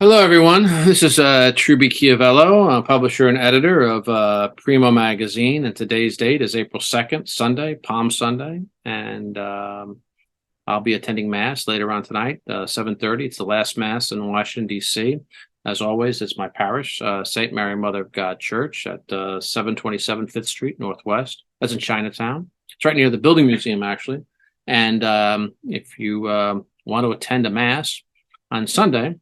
Hello, everyone. This is Truby Chiavello, publisher and editor of Primo Magazine, and today's date is April 2nd, Sunday, Palm Sunday, and I'll be attending Mass later on tonight, 7:30. It's the last Mass in Washington, D.C. As always, it's my parish, St. Mary Mother of God Church at 727 5th Street, Northwest. That's in Chinatown. It's right near the Building Museum, actually. And if you want to attend a Mass on Sunday,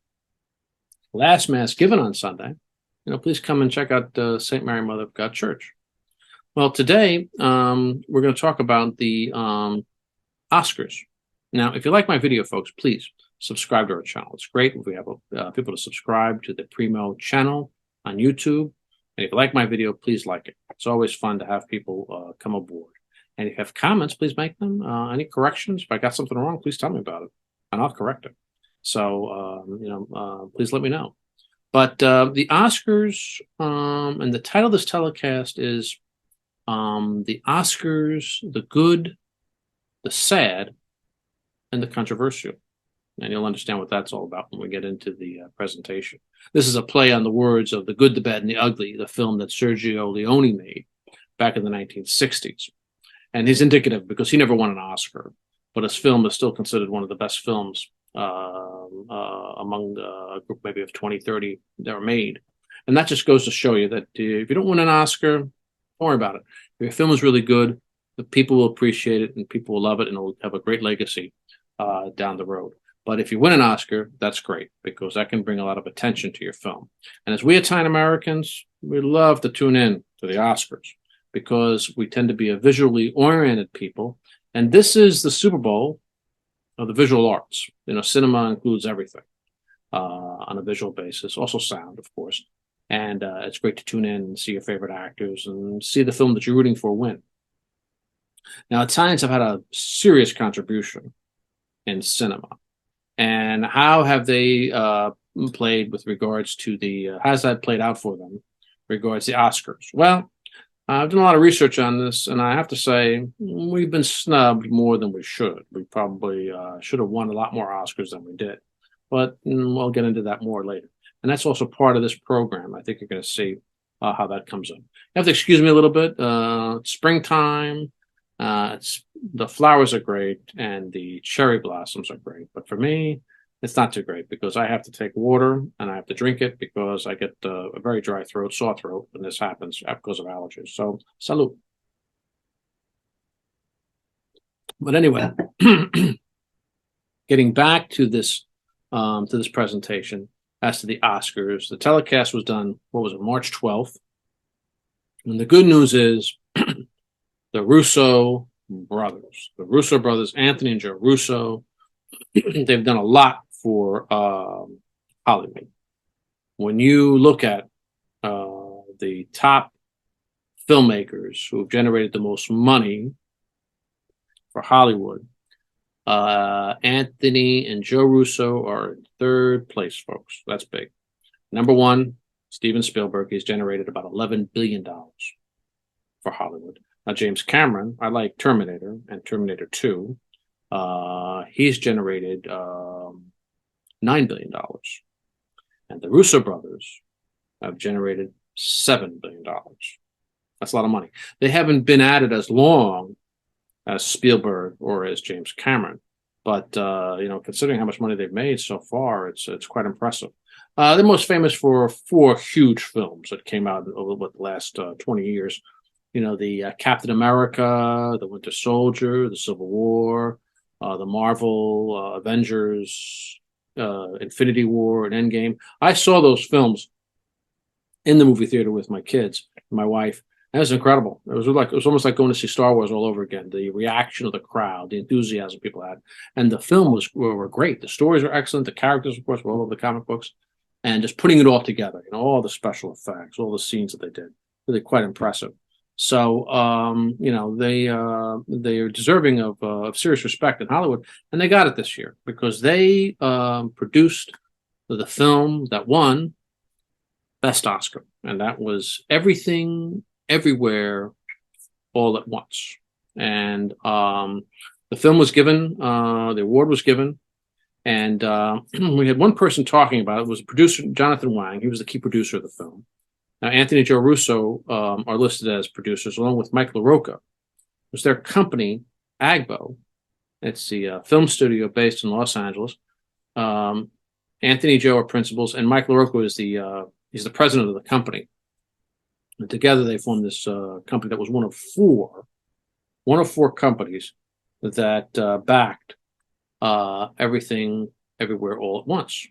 last Mass given on Sunday, please come and check out St. Mary Mother of God Church. Well, today we're going to talk about the Oscars. Now, if you like my video, folks, please subscribe to our channel. It's great if we have people to subscribe to the Primo channel on YouTube. And if you like my video, please like it. It's always fun to have people come aboard. And if you have comments, please make them. Any corrections? If I got something wrong, please tell me about it, and I'll correct it. So, please let me know. But the Oscars, and the title of this telecast is the Oscars, the good, the sad, and the controversial. And you'll understand what that's all about when we get into the presentation. This is a play on the words of The Good, the Bad, and the Ugly, the film that Sergio Leone made back in the 1960s. And he's indicative because he never won an Oscar, but his film is still considered one of the best films among a group maybe of 20, 30 that were made. And that just goes to show you that if you don't win an Oscar, don't worry about it. If your film is really good, the people will appreciate it and people will love it and it'll have a great legacy down the road. But if you win an Oscar, that's great because that can bring a lot of attention to your film. And as we Italian Americans, we love to tune in to the Oscars because we tend to be a visually oriented people. And this is the Super Bowl of the visual arts. Cinema includes everything on a visual basis, also sound, of course. And it's great to tune in and see your favorite actors and see the film that you're rooting for win. Now, Italians have had a serious contribution in cinema. And how have they played with regards to how's that played out for them regards to the Oscars? Well, I've done a lot of research on this, and I have to say we've been snubbed more than we should. We probably should have won a lot more Oscars than we did, but we'll get into that more later. And that's also part of this program. I think you're going to see how that comes in. You have to excuse me a little bit. It's springtime. The flowers are great, and the cherry blossoms are great. But for me, it's not too great because I have to take water and I have to drink it because I get a very dry throat, sore throat when this happens because of allergies. So, salute. But anyway, getting back to this presentation as to the Oscars, the telecast was done, March 12th. And the good news is the Russo Brothers, Anthony and Joe Russo, they've done a lot for Hollywood. When you look at the top filmmakers who have generated the most money for Hollywood, Anthony and Joe Russo are in third place, folks. That's big. Number one, Steven Spielberg. He's generated about $11 billion for Hollywood. Now, James Cameron, I like Terminator and Terminator 2. He's generated $9 billion. And the Russo brothers have generated $7 billion. That's a lot of money. They haven't been at it as long as Spielberg or as James Cameron. But, considering how much money they've made so far, it's quite impressive. They're most famous for 4 huge films that came out over the last 20 years. The Captain America, the Winter Soldier, the Civil War, the Marvel, Avengers, Infinity War, and Endgame. I saw those films in the movie theater with my kids and my wife. And it was incredible. It was almost like going to see Star Wars all over again. The reaction of the crowd, the enthusiasm people had, and the film were great. The stories were excellent. The characters, of course, were all over the comic books, and just putting it all together. All the special effects, all the scenes that they did, really quite impressive. So, they are deserving of serious respect in Hollywood, and they got it this year because they produced the film that won Best Oscar, and that was Everything, Everywhere, All at Once. And the film was given, the award was given And we had one person talking about it. It was producer Jonathan Wang. He was the key producer of the film. Now, Anthony and Joe Russo are listed as producers, along with Mike LaRocca. It was their company, Agbo. It's the film studio based in Los Angeles. Anthony and Joe are principals, and Mike LaRocca is he's the president of the company. And together they formed this company that was one of four companies that backed Everything, Everywhere, All at Once.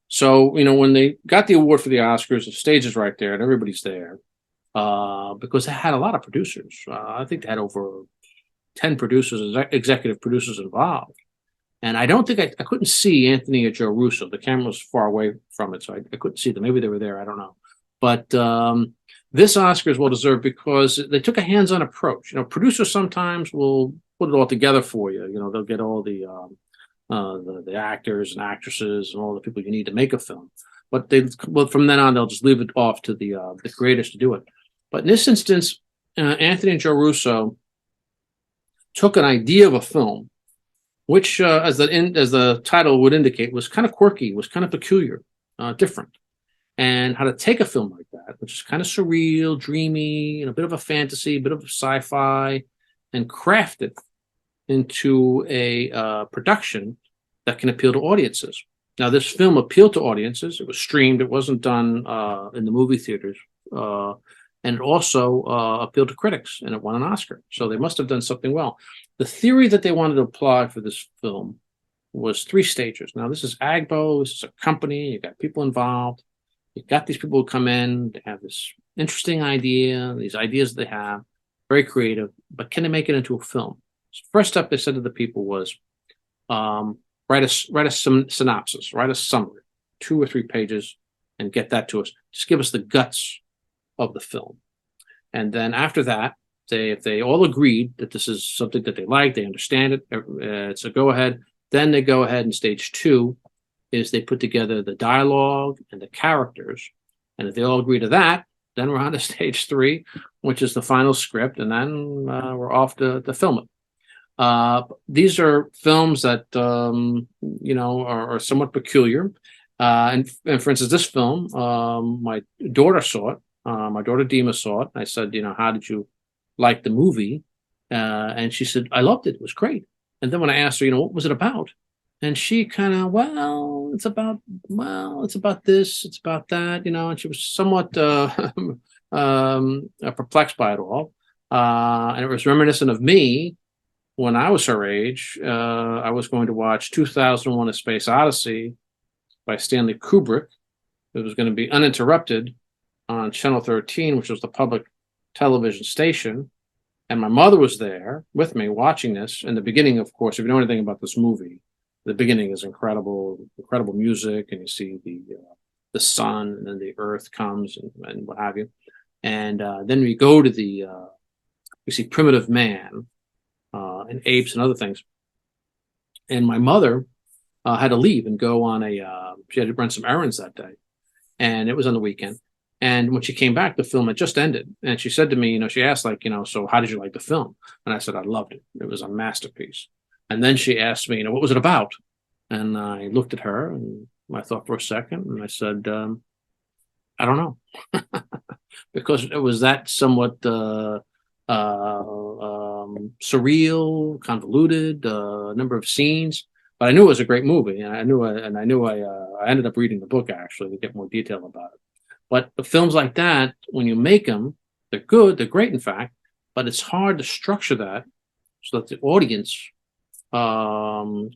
So, when they got the award for the Oscars, the stage is right there and everybody's there because they had a lot of producers. I think they had over 10 producers, executive producers involved. And I don't think I couldn't see Anthony or Joe Russo. The camera was far away from it, so I couldn't see them. Maybe they were there. I don't know. But this Oscar is well deserved because they took a hands-on approach. Producers sometimes will put it all together for you. They'll get all the actors and actresses and all the people you need to make a film. But from then on, they'll just leave it off to the creators to do it. But in this instance, Anthony and Joe Russo took an idea of a film, which, as the title would indicate, was kind of quirky, was kind of peculiar, different. And how to take a film like that, which is kind of surreal, dreamy, a bit of a fantasy, a bit of a sci-fi, and craft it into a production that can appeal to audiences. Now, this film appealed to audiences. It was streamed. It wasn't done in the movie theaters. And it also appealed to critics, and it won an Oscar. So they must have done something well. The theory that they wanted to apply for this film was 3 stages. Now, this is Agbo. This is a company. You got people involved. You've got these people who come in. They have this interesting idea, these ideas they have, very creative, but can they make it into a film? So first step they said to the people was write a synopsis, write a summary, 2 or 3 pages, and get that to us. Just give us the guts of the film. And then after that, if they all agreed that this is something that they like, they understand it, it's a go-ahead, then they go ahead in stage 2 is they put together the dialogue and the characters. And if they all agree to that, then we're on to stage 3, which is the final script, and then we're off to film it. These are films that, are somewhat peculiar. And for instance, this film, my daughter saw it. My daughter Dima saw it. I said, how did you like the movie? And she said, I loved it. It was great. And then when I asked her, what was it about? And she kind of, it's about this, it's about that, and she was somewhat perplexed by it all. And it was reminiscent of me when I was her age. I was going to watch 2001: A Space Odyssey by Stanley Kubrick. It was going to be uninterrupted on Channel 13, which was the public television station. And my mother was there with me watching this. In the beginning, of course, if you know anything about this movie, the beginning is incredible music, and you see the sun, and then the earth comes and what have you. And then we go to we see primitive man and apes and other things. And my mother had to leave and go on she had to run some errands that day. And it was on the weekend. And when she came back, the film had just ended. And she said to me, she asked, so how did you like the film? And I said, I loved it. It was a masterpiece. And then she asked me, what was it about? And I looked at her and I thought for a second, and I said, I don't know. Because it was that somewhat surreal, convoluted, number of scenes. But I knew it was a great movie, and I ended up reading the book actually to get more detail about it. But the films like that, when you make them, they're good, they're great, in fact. But it's hard to structure that so that the audience can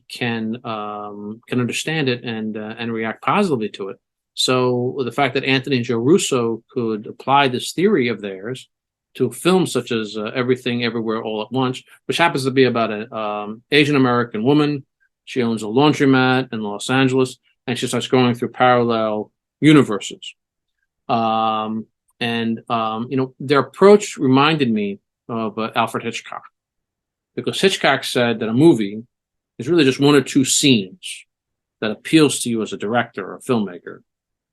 understand it and react positively to it. So the fact that Anthony and Joe Russo could apply this theory of theirs to films such as Everything, Everywhere, All at Once, which happens to be about an Asian American woman. She owns a laundromat in Los Angeles, and she starts going through parallel universes. Their approach reminded me of Alfred Hitchcock, because Hitchcock said that a movie is really just 1 or 2 scenes that appeals to you as a director or a filmmaker.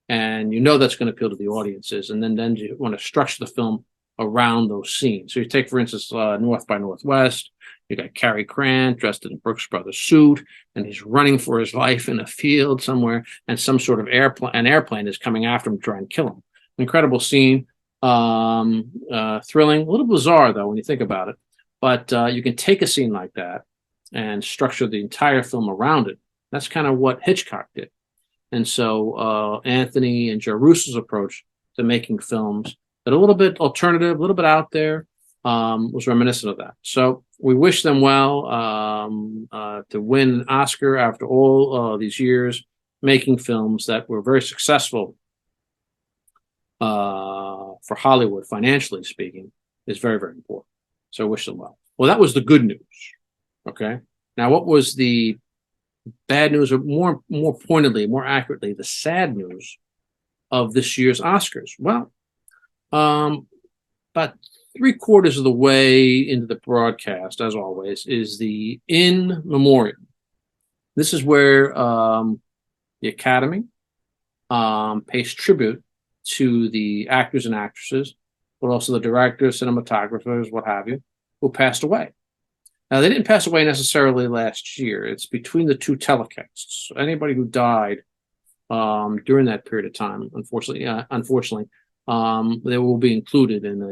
And that's going to appeal to the audiences. And then you want to structure the film around those scenes. So you take, for instance, North by Northwest. You got Cary Grant dressed in a Brooks Brothers suit, and he's running for his life in a field somewhere, and some sort of airplane is coming after him to try and kill him. Incredible scene, thrilling, a little bizarre though when you think about it. But you can take a scene like that and structure the entire film around it. That's kind of what Hitchcock did. And so Anthony and Joe Russo's approach to making films that are a little bit alternative, a little bit out there, was reminiscent of that. So we wish them well to win an Oscar after all these years making films that were very successful for Hollywood, financially speaking, is very, very important. So I wish them well. Well, that was the good news. Okay. Now, what was the bad news, or more pointedly, more accurately, the sad news of this year's Oscars? Well, about 3/4 of the way into the broadcast, as always, is the In Memoriam. This is where the Academy pays tribute to the actors and actresses, but also the directors, cinematographers, what have you, who passed away. Now, they didn't pass away necessarily last year. It's between the two telecasts. So anybody who died during that period of time, unfortunately, they will be included in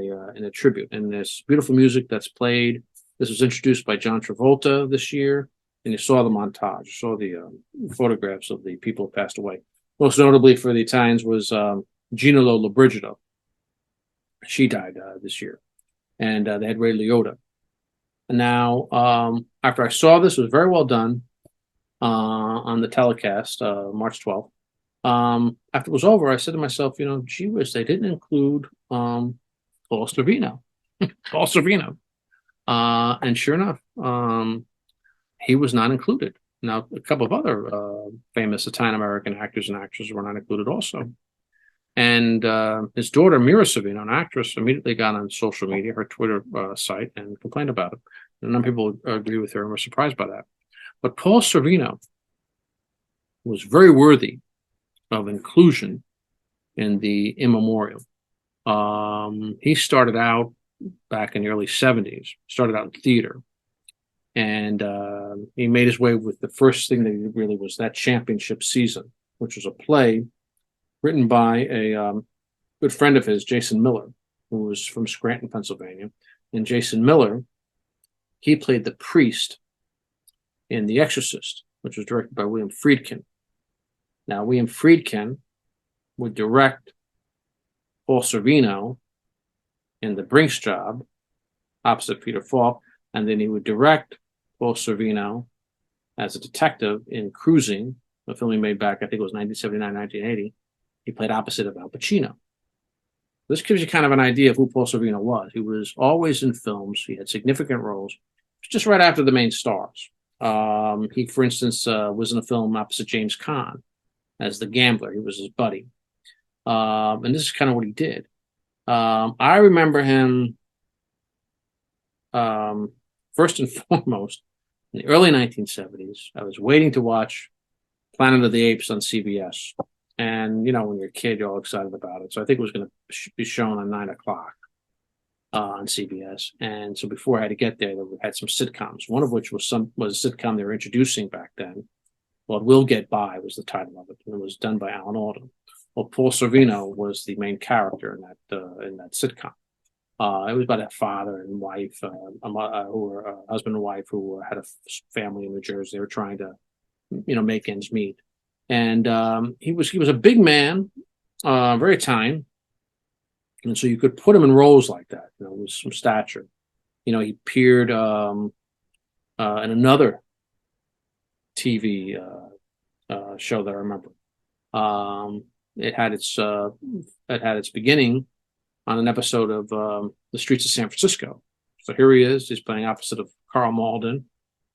a tribute. And there's beautiful music that's played. This was introduced by John Travolta this year, and you saw the montage, you saw the photographs of the people who passed away. Most notably for the Italians was Gina Lollobrigida. She died this year, and they had Ray Liotta. And now, after I saw this, it was very well done on the telecast, March 12th. After it was over, I said to myself, gee whiz, they didn't include Paul Sorvino. Paul Sorvino. And sure enough, he was not included. Now, a couple of other famous Italian-American actors and actresses were not included also. And his daughter, Mira Sorvino, an actress, immediately got on social media, her Twitter site, and complained about it. And none of people agree with her and were surprised by that. But Paul Sorvino was very worthy of inclusion in the In Memoriam. He started out back in the early 70s, started out in theater. And he made his way with the first thing that he really was that championship season, which was a play written by a good friend of his, Jason Miller, who was from Scranton, Pennsylvania. And Jason Miller, he played the priest in The Exorcist, which was directed by William Friedkin. Now, William Friedkin would direct Paul Sorvino in The Brinks Job, opposite Peter Falk, and then he would direct Paul Sorvino as a detective in Cruising, a film he made back, I think it was 1979, 1980. He played opposite of Al Pacino. This gives you kind of an idea of who Paul Sorvino was. He was always in films. He had significant roles, just right after the main stars. He, for instance, was in a film opposite James Caan as the gambler. He was his buddy. And this is kind of what he did. I remember him, first and foremost, in the early 1970s. I was waiting to watch Planet of the Apes on CBS. And, when you're a kid, you're all excited about it. So I think it was going to be shown on 9 o'clock on CBS. And so before I had to get there, we had some sitcoms, one of which was a sitcom they were introducing back then. Well, We'll Get By was the title of it. And it was done by Alan Alda. Well, Paul Sorvino was the main character in that sitcom. It was about a father and wife, who were husband and wife who had a family in New Jersey. They were trying to, make ends meet. And he was a big man, very Italian, and so you could put him in roles like that, with some stature. He appeared in another TV show that I remember. It had its beginning on an episode of The Streets of San Francisco. So here he is. He's playing opposite of Carl Malden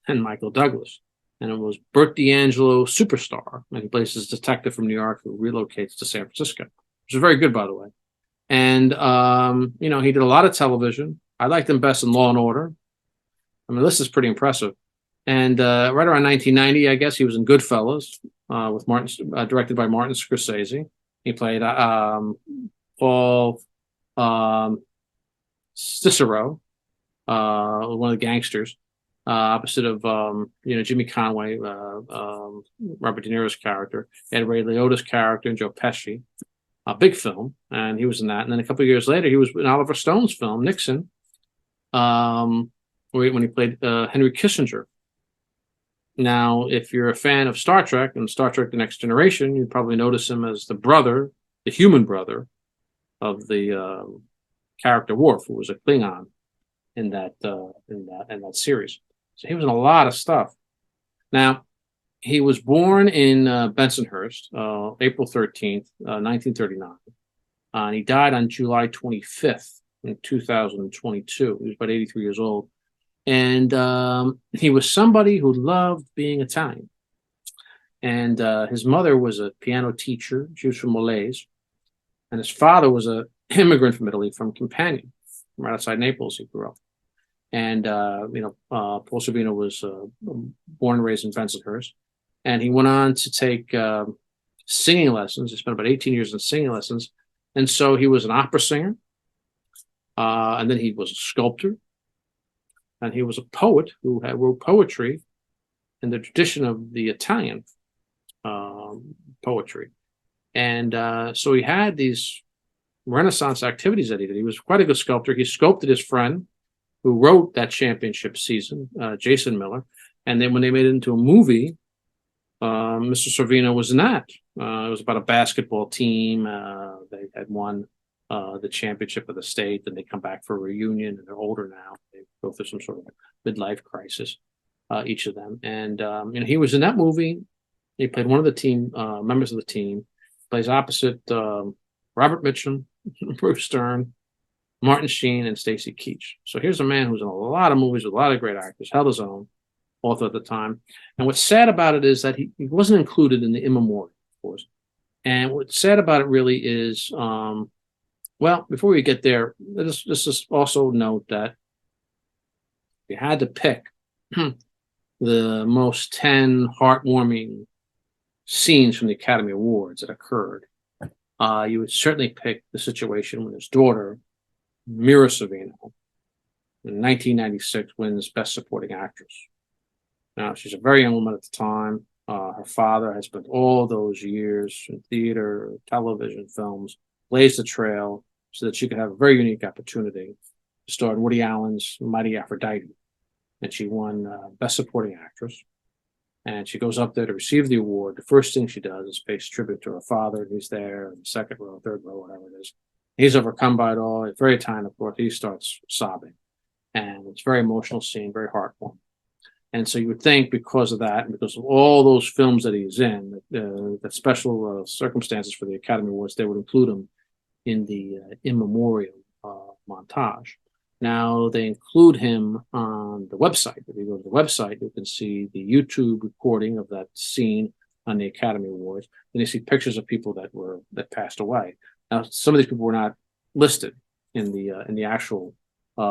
and Michael Douglas. And it was Burt D'Angelo Superstar. And he plays this detective from New York who relocates to San Francisco, which is very good, by the way. And, he did a lot of television. I liked him best in Law and Order. I mean, this is pretty impressive. And right around 1990, I guess, he was in Goodfellas with directed by Martin Scorsese. He played Paul Cicero, one of the gangsters. opposite of Jimmy Conway, Robert De Niro's character, and Ray Liotta's character, and Joe Pesci. A big film, and he was in that. And then a couple of years later, he was in Oliver Stone's film Nixon, when he played Henry Kissinger. Now, if you're a fan of Star Trek and Star Trek: The Next Generation, you probably notice him as the brother, the human brother of the character Worf, who was a Klingon in that series. So he was in a lot of stuff. Now, he was born in Bensonhurst, April 13th, 1939. And he died on July 25th in 2022. He was about 83 years old. And he was somebody who loved being Italian. And his mother was a piano teacher. She was from Molise. And his father was an immigrant from Italy, from Campania, right outside Naples. He grew up. And, Paul Sorvino was born and raised in Bensonhurst. And he went on to take singing lessons. He spent about 18 years in singing lessons. And so he was an opera singer. And then he was a sculptor. And he was a poet who wrote poetry in the tradition of the Italian poetry. And so he had these Renaissance activities that he did. He was quite a good sculptor. He sculpted his friend who wrote that championship season, Jason Miller. And then when they made it into a movie, Mr. Sorvino was in that. It was about a basketball team. They had won the championship of the state, and they come back for a reunion, and they're older now. They go through some sort of midlife crisis, each of them. And he was in that movie. He played one of the team members of the team. Plays opposite Robert Mitchum, Bruce Stern, Martin Sheen, and Stacy Keach. So here's a man who's in a lot of movies with a lot of great actors, held his own, author at the time. And what's sad about it is that he wasn't included in the In Memoriam, of course. And what's sad about it really is, before we get there, let's just also note that if you had to pick the most 10 heartwarming scenes from the Academy Awards that occurred, you would certainly pick the situation when his daughter, Mira Sorvino, in 1996 wins Best Supporting Actress. Now, she's a very young woman at the time. Her father has spent all those years in theater, television, films, blazed the trail so that she could have a very unique opportunity to star in Woody Allen's Mighty Aphrodite. And she won Best Supporting Actress. And she goes up there to receive the award. The first thing she does is pay tribute to her father. He's there in the second row, third row, whatever it is. He's overcome by it all. It's very time, of course. He starts sobbing. And it's a very emotional scene, very heartwarming. And so you would think because of that, and because of all those films that he's in, that special circumstances for the Academy Awards, they would include him in the In Memoriam montage. Now they include him on the website. If you go to the website, you can see the YouTube recording of that scene on the Academy Awards. And you see pictures of people that passed away. Now, some of these people were not listed in the actual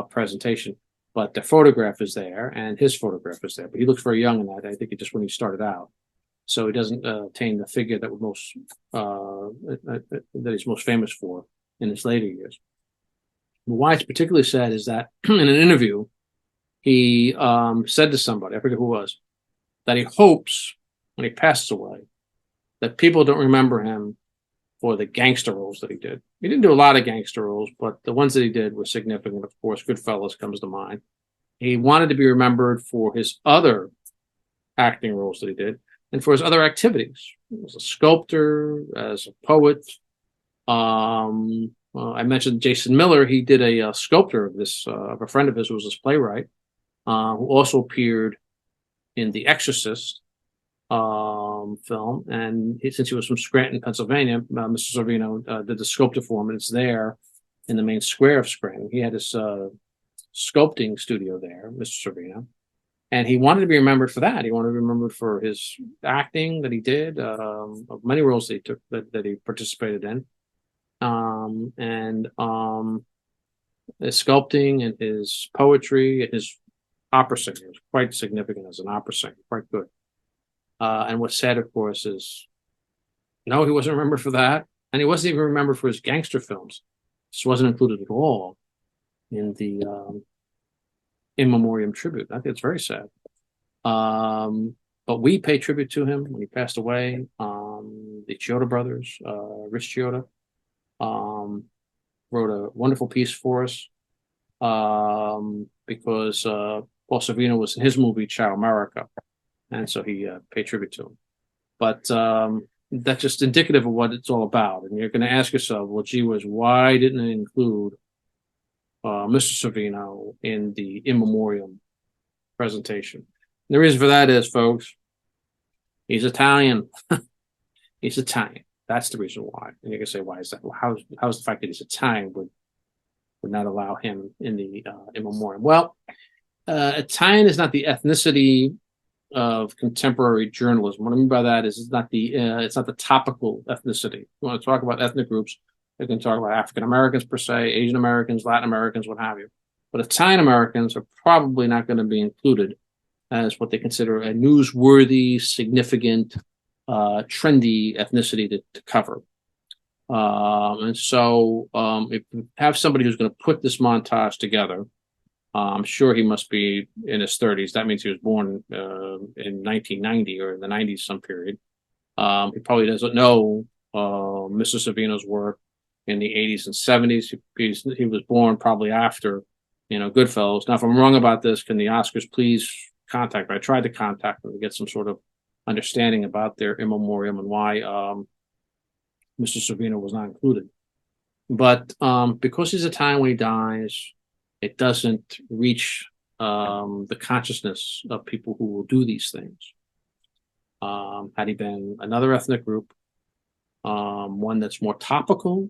presentation, but the photograph is there and his photograph is there. But he looks very young in that. I think just when he started out, so he doesn't attain the figure that that he's most famous for in his later years. But why it's particularly sad is that in an interview, he said to somebody, I forget who it was, that he hopes when he passes away that people don't remember him for the gangster roles that he did. He didn't do a lot of gangster roles, but the ones that he did were significant. Of course, Goodfellas comes to mind. He wanted to be remembered for his other acting roles that he did and for his other activities. As a sculptor, as a poet. I mentioned Jason Miller. He did a sculptor of this, of a friend of his who was his playwright, who also appeared in The Exorcist film. And since he was from Scranton, Pennsylvania, Mr. Sorvino did the sculpture for him, and it's there in the main square of Scranton. He had his sculpting studio there, Mr. Sorvino. And he wanted to be remembered for that. He wanted to be remembered for his acting that he did, of many roles that he took, that he participated in. His sculpting and his poetry and his opera singing was quite significant as an opera singer, quite good. And what's sad, of course, is no, he wasn't remembered for that, and he wasn't even remembered for his gangster films. This wasn't included at all in the In Memoriam tribute. I think it's very sad. But we pay tribute to him when he passed away. The Chiodo brothers, Rich Chiodo, wrote a wonderful piece for us because Paul Sorvino was in his movie Ciao America, and so he paid tribute to him. But that's just indicative of what it's all about. And you're going to ask yourself, well, gee whiz, why didn't it include Mr. Sorvino in the In Memoriam presentation? The reason for that is, folks, he's Italian. He's Italian. That's the reason why. And you can say, why is that? Well, how's the fact that he's Italian would not allow him in the In Memoriam? Well, Italian is not the ethnicity of contemporary journalism. What I mean by that is it's not the topical ethnicity. You want to talk about ethnic groups, you can talk about African Americans per se, Asian Americans, Latin Americans, what have you. But Italian Americans are probably not going to be included as what they consider a newsworthy, significant, trendy ethnicity to cover. And so if you have somebody who's going to put this montage together, I'm sure he must be in his 30s. That means he was born in 1990 or in the 90s, some period. He probably doesn't know Mr. Sorvino's work in the 80s and 70s. He was born probably after, Goodfellas. Now, if I'm wrong about this, can the Oscars please contact me? I tried to contact them to get some sort of understanding about their In Memoriam and why Mr. Sorvino was not included. But because he's Italian when he dies, it doesn't reach the consciousness of people who will do these things. Had he been another ethnic group, one that's more topical,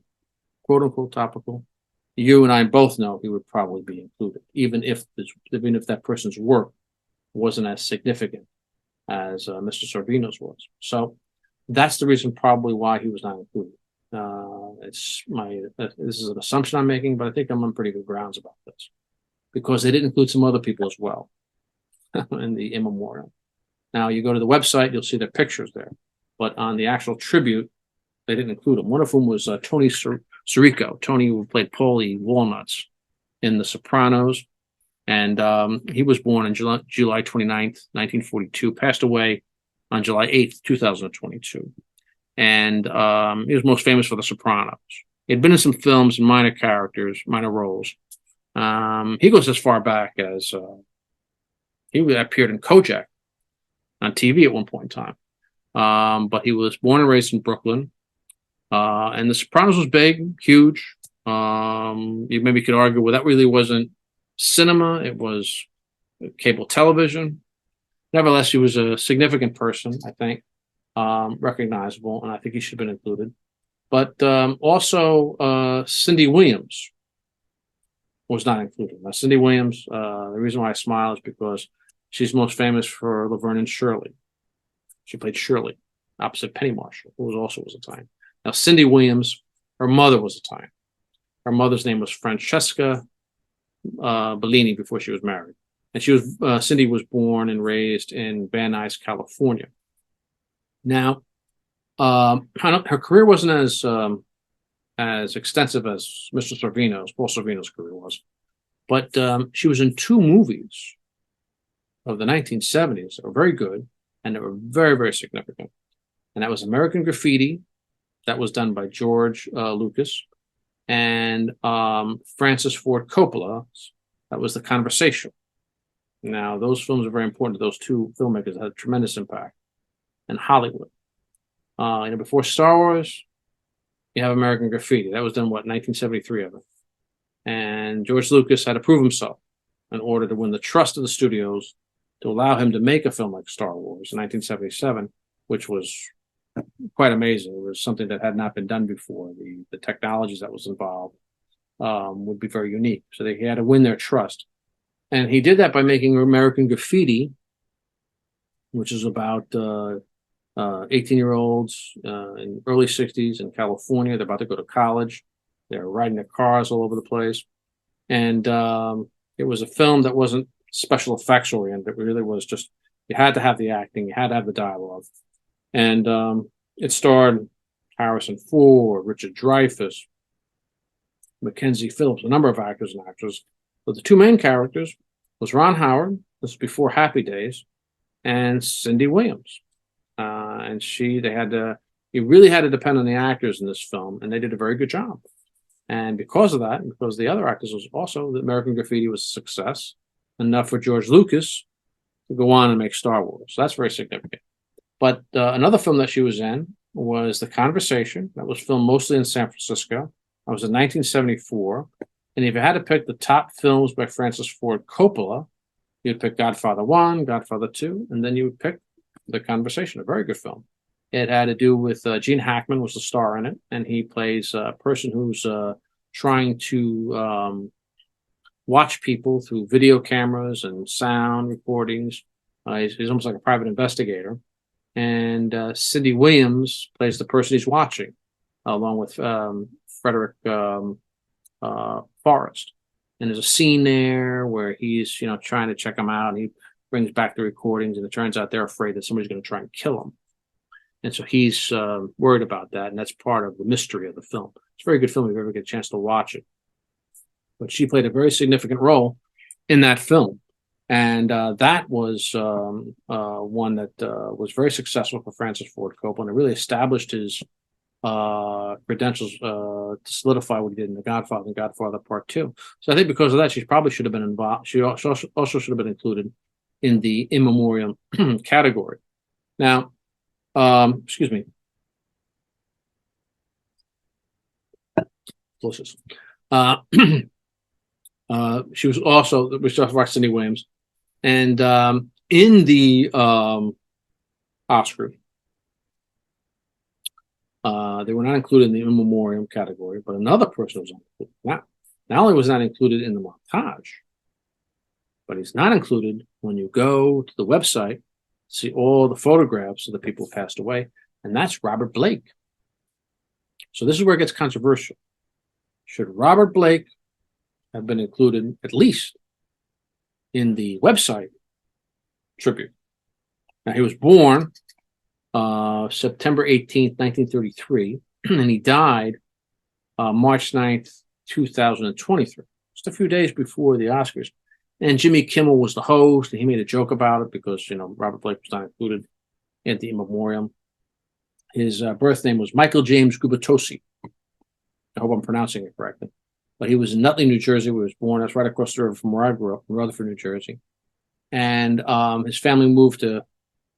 quote unquote topical, you and I both know he would probably be included, even if that person's work wasn't as significant as Mr. Sorvino's was. So that's the reason probably why he was not included. This is an assumption I'm making, but I think I'm on pretty good grounds about this because they did include some other people as well in the In Memoriam. Now you go to the website, you'll see their pictures there, but on the actual tribute, they didn't include them. One of whom was Tony Sirico. Tony, who played Paulie Walnuts in The Sopranos, and he was born on July 29th, 1942, passed away on July 8th, 2022. And he was most famous for The Sopranos. He had been in some films and minor roles. He goes as far back as he appeared in Kojak on TV at one point in time. But he was born and raised in Brooklyn. And The Sopranos was big, huge. You maybe could argue, well, that really wasn't cinema. It was cable television. Nevertheless, he was a significant person, I think. Recognizable, and I think he should have been included. But also Cindy Williams was not included. Now, Cindy Williams, the reason why I smile is because she's most famous for Laverne and Shirley. She played Shirley opposite Penny Marshall, who also was Italian. Now, Cindy Williams, her mother was Italian. Her mother's name was Francesca Bellini before she was married. And Cindy was born and raised in Van Nuys, California. Now, her career wasn't as extensive as Mr. Sorvino's, Paul Sorvino's career was, but she was in two movies of the 1970s that were very good and that were very, very significant. And that was American Graffiti, that was done by George Lucas, and Francis Ford Coppola, that was The Conversation. Now, those films are very important to those two filmmakers that had a tremendous impact in Hollywood. Before Star Wars, you have American Graffiti. That was done, 1973 of it. And George Lucas had to prove himself in order to win the trust of the studios to allow him to make a film like Star Wars in 1977, which was quite amazing. It was something that had not been done before. The technologies that was involved would be very unique. So he had to win their trust. And he did that by making American Graffiti, which is about 18-year-olds in early 60s in California. They're about to go to college. They're riding their cars all over the place. And it was a film that wasn't special effects oriented. It really was just, you had to have the acting, you had to have the dialogue. And it starred Harrison Ford, Richard Dreyfuss, Mackenzie Phillips, a number of actors and actresses. But the two main characters was Ron Howard. This was before Happy Days, and Cindy Williams. And you really had to depend on the actors in this film, and they did a very good job. And because of that, and because the other actors was also, the American Graffiti was a success, enough for George Lucas to go on and make Star Wars. So that's very significant. But another film that she was in was The Conversation. That was filmed mostly in San Francisco. That was in 1974. And if you had to pick the top films by Francis Ford Coppola, you'd pick Godfather 1, Godfather 2, and then you would pick The Conversation, a very good film. It had to do with Gene Hackman was the star in it, and he plays a person who's trying to watch people through video cameras and sound recordings. He's almost like a private investigator. And Cindy Williams plays the person he's watching, along with Frederick Forrest. And there's a scene there where he's, trying to check him out, and he brings back the recordings, and it turns out they're afraid that somebody's going to try and kill him. And so he's worried about that, and that's part of the mystery of the film. It's a very good film if you ever get a chance to watch it. But she played a very significant role in that film. And that was one that was very successful for Francis Ford Coppola, and it really established his credentials to solidify what he did in The Godfather and Godfather Part 2. So I think because of that, she probably should have been involved. She also should have been included in the In Memoriam category. Now, excuse me. She was also, we talked about Cindy Williams, and in the Oscars, they were not included in the In Memoriam category, but another person was included. Not only was not included in the montage, but he's not included when you go to the website, see all the photographs of the people who passed away, and that's Robert Blake. So this is where it gets controversial. Should Robert Blake have been included at least in the website tribute? Now, he was born September 18th, 1933, and he died March 9th, 2023, just a few days before the Oscars. And Jimmy Kimmel was the host, and he made a joke about it because, Robert Blake was not included in the In Memoriam. His birth name was Michael James Gubitosi. I hope I'm pronouncing it correctly. But he was in Nutley, New Jersey, where he was born. That's right across the river from where I grew up, in Rutherford, New Jersey. And his family moved to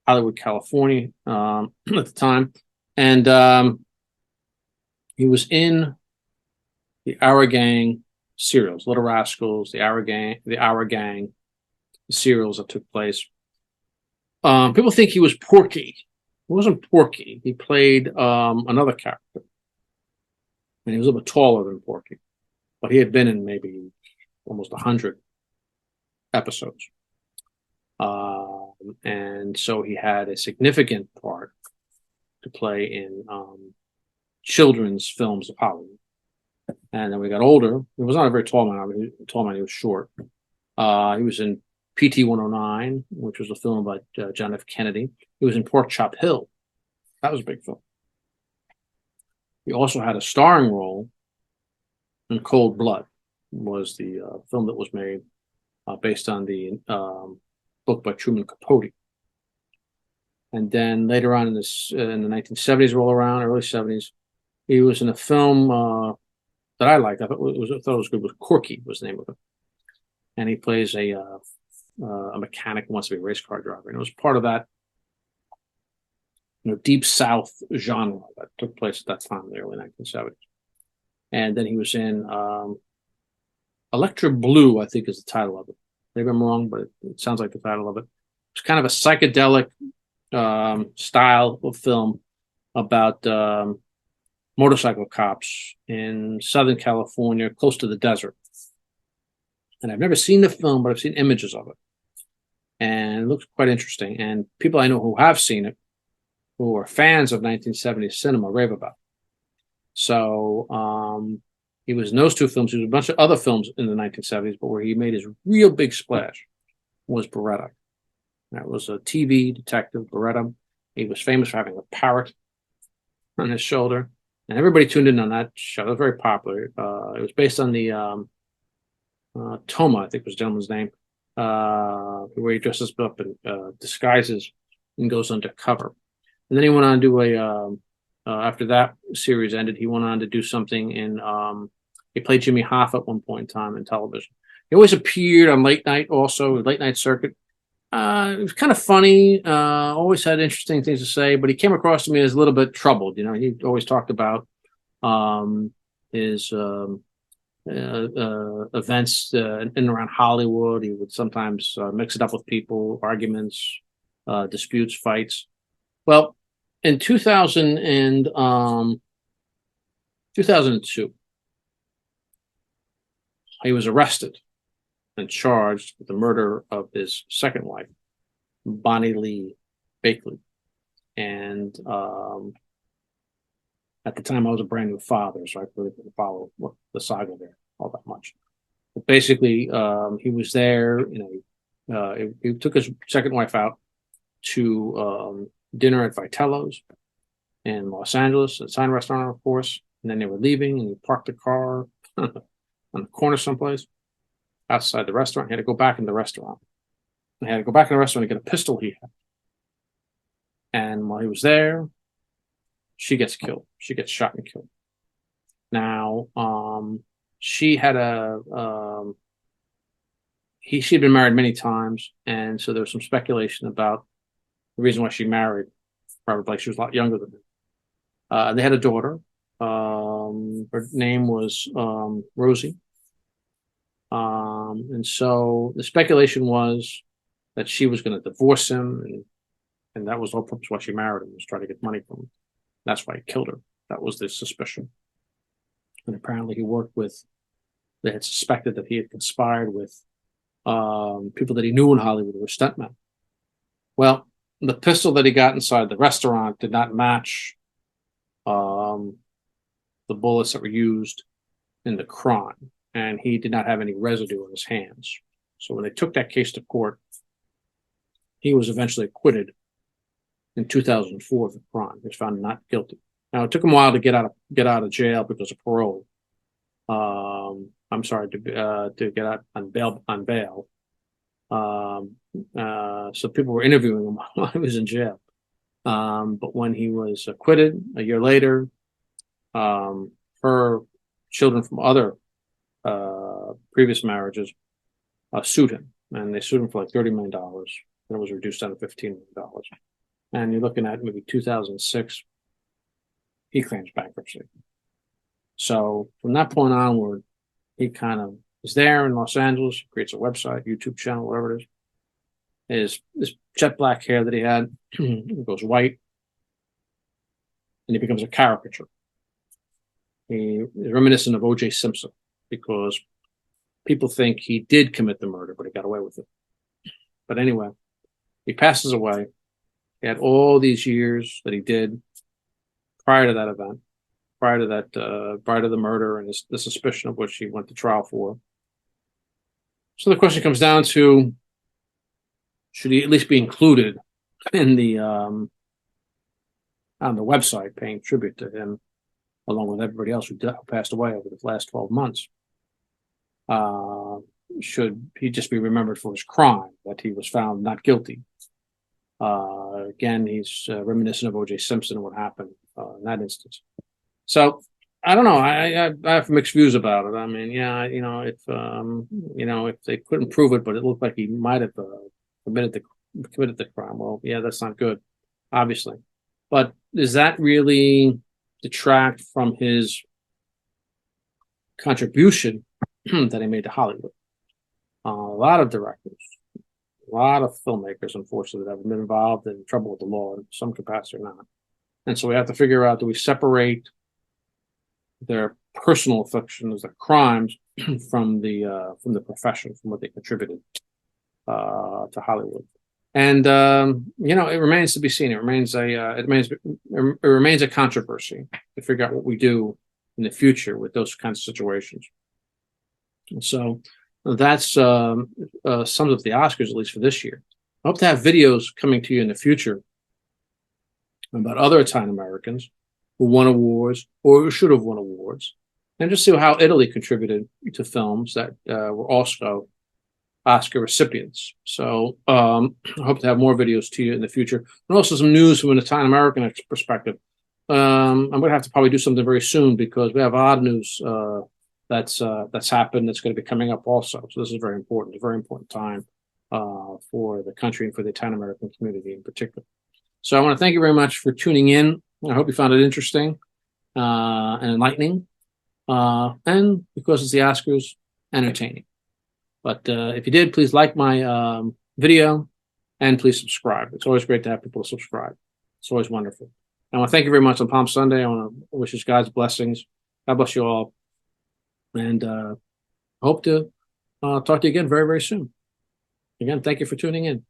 Hollywood, California at the time. And he was in the Our Gang serials, Little Rascals, the Our Gang, the serials that took place. People think he was Porky. He wasn't Porky. He played another character. And he was a little bit taller than Porky. But he had been in maybe almost 100 episodes. And so he had a significant part to play in children's films of Hollywood. And then we got older. He was not a very tall man. He was short. He was in PT 109, which was a film about John F. Kennedy. He was in Pork Chop Hill. That was a big film. He also had a starring role in Cold Blood, was the film that was made based on the book by Truman Capote. And then later on in the 1970s, roll around, early 70s, he was in a film that I liked. I thought it was good. Was Corky was the name of it, and he plays a mechanic who wants to be a race car driver, and it was part of that deep South genre that took place at that time in the early 1970s. And then he was in Electra Blue, I think is the title of it. Maybe I'm wrong, but it sounds like the title of it. It's kind of a psychedelic style of film about motorcycle cops in Southern California, close to the desert. And I've never seen the film, but I've seen images of it. And it looks quite interesting. And people I know who have seen it, who are fans of 1970s cinema, rave about it. So he was in those two films. He was in a bunch of other films in the 1970s, but where he made his real big splash was Beretta. That was a TV detective, Beretta. He was famous for having a parrot on his shoulder. And everybody tuned in on that show. It was very popular. It was based on the Toma, I think was the gentleman's name, where he dresses up and disguises and goes undercover. And then he went on to do after that series ended, he went on to do something in, he played Jimmy Hoffa at one point in time in television. He always appeared on late night also, late night circuit. It was kind of funny, always had interesting things to say, but he came across to me as a little bit troubled. You know, he always talked about his events in and around Hollywood. He would sometimes mix it up with people, arguments, disputes, fights. Well, in 2002, he was arrested and charged with the murder of his second wife, Bonnie Lee Bakley. And at the time, I was a brand new father, so I really didn't follow the saga there all that much. But basically, he was there. You know, he took his second wife out to dinner at Vitello's in Los Angeles, a Italian restaurant, of course. And then they were leaving, and he parked the car on the corner someplace outside the restaurant. He had to go back in the restaurant. He had to go back in the restaurant and get a pistol he had. And while he was there, she gets killed. She gets shot and killed. Now, she had she'd been married many times, and so there was some speculation about the reason why she married Robert Blake. She was a lot younger than him. They had a daughter. Her name was Rosie. And so the speculation was that she was going to divorce him, and that was the whole purpose why she married him, was trying to get money from him. That's why he killed her. That was the suspicion. And apparently they had suspected that he had conspired with people that he knew in Hollywood who were stuntmen. Well, the pistol that he got inside the restaurant did not match the bullets that were used in the crime, and he did not have any residue on his hands. So when they took that case to court, he was eventually acquitted in 2004 of the crime. He was found not guilty. Now, it took him a while to get out of jail because of parole. I'm sorry, to get out on bail. So people were interviewing him while he was in jail. But when he was acquitted a year later, her children from other previous marriages sued him, and they sued him for like $30 million. And it was reduced down to $15 million. And you're looking at maybe 2006, he claims bankruptcy. So from that point onward, he kind of is there in Los Angeles, creates a website, YouTube channel, whatever it is. His jet black hair that he had goes white, and he becomes a caricature. He is reminiscent of O.J. Simpson because people think he did commit the murder, but he got away with it. But anyway, he passes away. He had all these years that he did prior to that event, prior to the murder and the suspicion of which he went to trial for. So the question comes down to, should he at least be included in the on the website, paying tribute to him, along with everybody else who passed away over the last 12 months? Should he just be remembered for his crime, that he was found not guilty? Again, he's reminiscent of O.J. Simpson and what happened in that instance. So I don't know. I have mixed views about it. I mean, yeah, if they couldn't prove it, but it looked like he might have committed the crime. Well, yeah, that's not good, obviously. But does that really detract from his contribution that he made to Hollywood? A lot of directors, a lot of filmmakers, unfortunately, that have been involved in trouble with the law in some capacity or not. And so we have to figure out, do we separate their personal afflictions, their crimes, from the profession, from what they contributed to Hollywood? And it remains to be seen. It remains a controversy to figure out what we do in the future with those kinds of situations. And so that's sums up the Oscars, at least for this year. I hope to have videos coming to you in the future about other Italian Americans who won awards or who should have won awards, and just see how Italy contributed to films that were also Oscar recipients. So I hope to have more videos to you in the future, and also some news from an Italian American perspective. I'm going to have to probably do something very soon because we have odd news that's happened that's going to be coming up also. So this is very important, a very important time for the country and for the Italian American community in particular. So I want to thank you very much for tuning in. I hope you found it interesting and enlightening, and because it's the Oscars, entertaining. But if you did, please like my video and please subscribe. It's always great to have people subscribe. It's always wonderful. I want to thank you very much on Palm Sunday. I want to wish you God's blessings. God bless you all. And hope to talk to you again very, very soon. Again, thank you for tuning in.